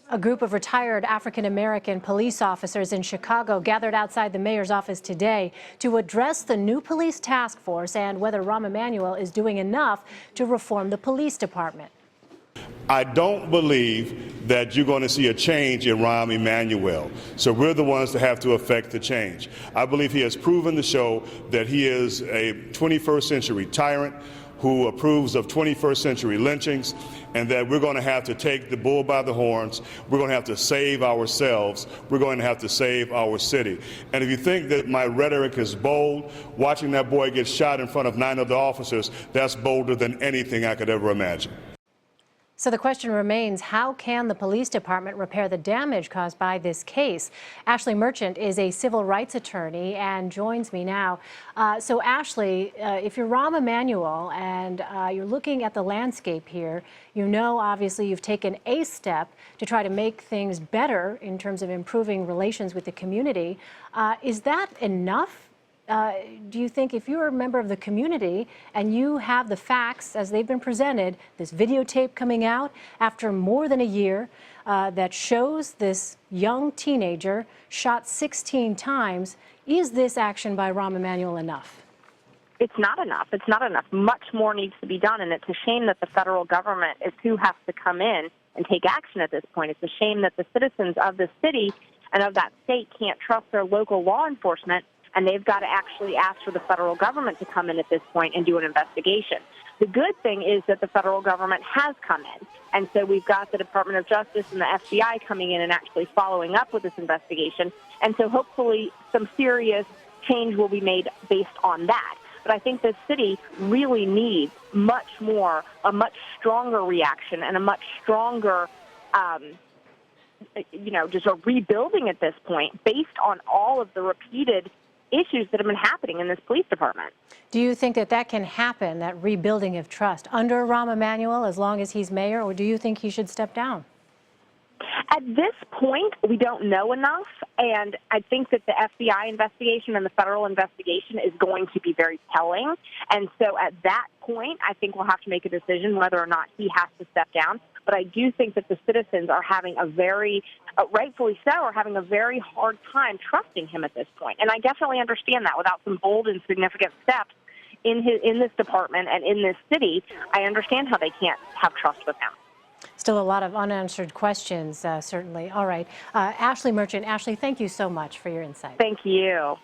A group of retired African-American police officers in Chicago gathered outside the mayor's office today to address the new police task force and whether Rahm Emanuel is doing enough to reform the police department. I don't believe that you're going to see a change in Rahm Emanuel. So we're the ones that have to affect the change. I believe he has proven to show that he is a 21st century tyrant who approves of 21st century lynchings, and that we're going to have to take the bull by the horns. We're going to have to save ourselves. We're going to have to save our city. And if you think that my rhetoric is bold, watching that boy get shot in front of 9 other officers, that's bolder than anything I could ever imagine. So the question remains, how can the police department repair the damage caused by this case? Ashley Merchant is a civil rights attorney and joins me now. So Ashley, if you're Rahm Emanuel and you're looking at the landscape here, you know obviously you've taken a step to try to make things better in terms of improving relations with the community. Is that enough? Do you think if you're a member of the community and you have the facts as they've been presented, this videotape coming out after more than a year that shows this young teenager shot 16 times, is this action by Rahm Emanuel enough? It's not enough. It's not enough. Much more needs to be done, and it's a shame that the federal government is who has to come in and take action at this point. It's a shame that the citizens of the city and of that state can't trust their local law enforcement, and they've got to actually ask for the federal government to come in at this point and do an investigation. The good thing is that the federal government has come in, and so we've got the Department of Justice and the FBI coming in and actually following up with this investigation, and so hopefully some serious change will be made based on that. But I think this city really needs much more, a much stronger reaction and a much stronger just a rebuilding at this point based on all of the repeated issues that have been happening in this police department. Do you think that that can happen, that rebuilding of trust, under Rahm Emanuel as long as he's mayor, or do you think he should step down? At this point, we don't know enough, and I think that the FBI investigation and the federal investigation is going to be very telling. And so at that point, I think we'll have to make a decision whether or not he has to step down. But I do think that the citizens are having a very, rightfully so, are having a very hard time trusting him at this point. And I definitely understand that. Without some bold and significant steps in this department and in this city, I understand how they can't have trust with him. Still a lot of unanswered questions, certainly. All right. Ashley Merchant. Ashley, thank you so much for your insight. Thank you.